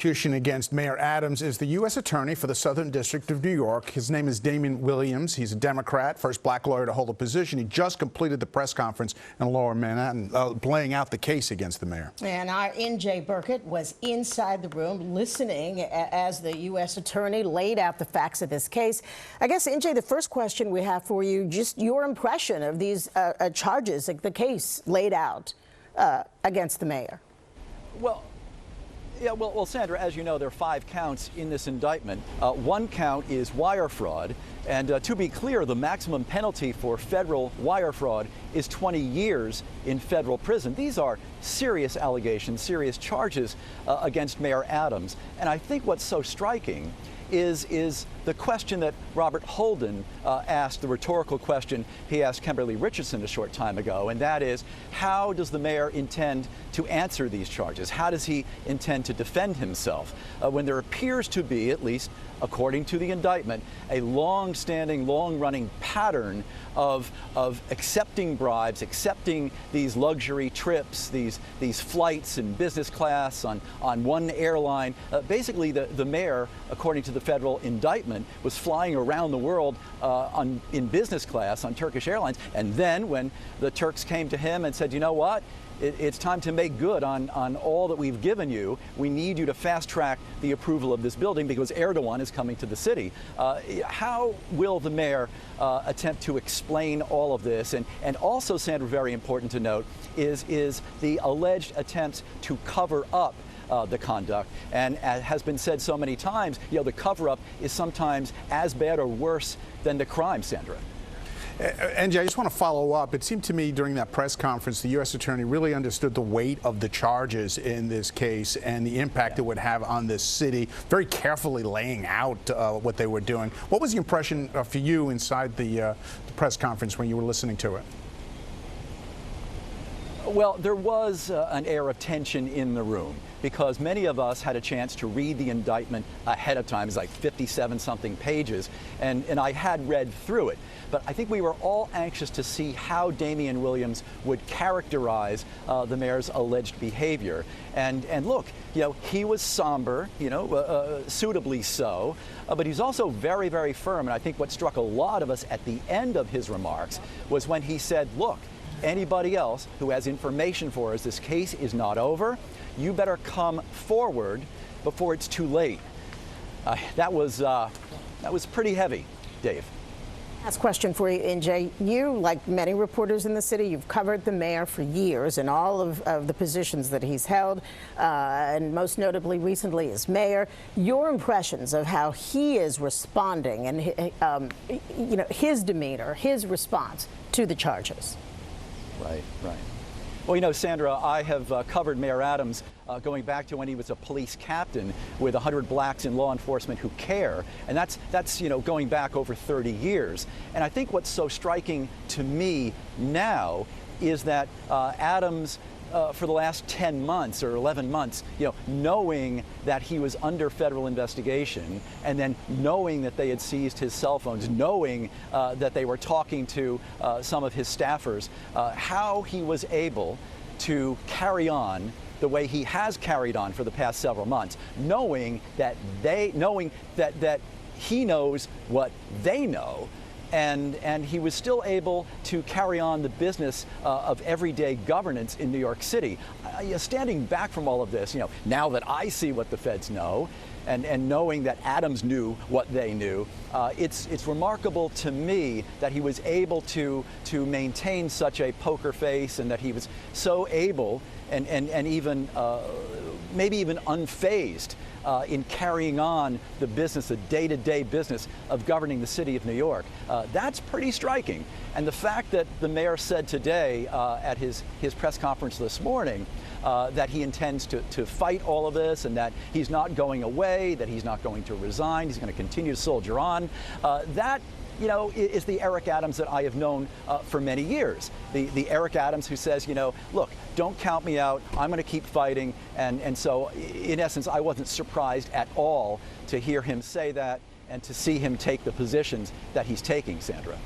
Prosecution against Mayor Adams is the U.S. Attorney for the Southern District of New York. His name is Damien Williams. He's a Democrat, first black lawyer to hold a position. He just completed the press conference in Lower Manhattan, laying out the case against the mayor. And our NJ Burkett was inside the room listening as the U.S. Attorney laid out the facts of this case. I guess, NJ, the first question we have for you, just your impression of these charges, like the case laid out against the mayor. Well, Sandra, as you know, there are 5 counts in this indictment. One count is wire fraud. And to be clear, the maximum penalty for federal wire fraud is 20 years in federal prison. These are serious allegations, serious charges against Mayor Adams. And I think what's so striking is the question that Robert Holden asked, the rhetorical question he asked Kimberly Richardson a short time ago, and that is, how does the mayor intend to answer these charges? How does he intend to defend himself when there appears to be, at least according to the indictment, a long-standing, long-running pattern of accepting bribes, accepting these luxury trips, these flights in business class on one airline. Basically, the mayor, according to the federal indictment, was flying around the world in business class on Turkish Airlines. And then when the Turks came to him and said, you know what? It's time to make good on all that we've given you. We need you to fast track the approval of this building because Erdogan is coming to the city. How will the mayor attempt to explain all of this? And also, Sandra, very important to note, is the alleged attempts to cover up the conduct. And as has been said so many times, the cover-up is sometimes as bad or worse than the crime, Sandra. NJ, I just want to follow up. It seemed to me during that press conference the U.S. Attorney really understood the weight of the charges in this case and the impact it would have on this city, very carefully laying out what they were doing. What was the impression for you inside the press conference when you were listening to it? Well, there was an air of tension in the room because many of us had a chance to read the indictment ahead of time. It's like 57-something pages, and I had read through it. But I think we were all anxious to see how Damien Williams would characterize the mayor's alleged behavior. And look, he was somber, suitably so, but he's also very, very firm. And I think what struck a lot of us at the end of his remarks was when he said, look, anybody else who has information for us, this case is not over. You better come forward before it's too late. That was pretty heavy, Dave. Last question for you, NJ. You, like many reporters in the city, you've covered the mayor for years in all of the positions that he's held, and most notably recently as mayor. Your impressions of how he is responding and his demeanor, his response to the charges. Right. Well, Sandra, I have covered Mayor Adams going back to when he was a police captain with 100 blacks in law enforcement who care, and that's going back over 30 years. And I think what's so striking to me now is that Adams, for the last 10 months or 11 months, knowing that he was under federal investigation and then knowing that they had seized his cell phones, knowing that they were talking to some of his staffers, how he was able to carry on the way he has carried on for the past several months, knowing that he knows what they know. And he was still able to carry on the business of everyday governance in New York City. Standing back from all of this, now that I see what the feds know, and knowing that Adams knew what they knew, it's remarkable to me that he was able to maintain such a poker face, and that he was so able and even maybe even unfazed in carrying on the business, the day-to-day business of governing the city of New York. That's pretty striking. And the fact that the mayor said today at his press conference this morning that he intends to fight all of this, and that he's not going away, that he's not going to resign, he's going to continue to soldier on, that is the Eric Adams that I have known for many years. The Eric Adams who says, look, don't count me out, I'm going to keep fighting. And so, in essence, I wasn't surprised at all to hear him say that and to see him take the positions that he's taking, Sandra.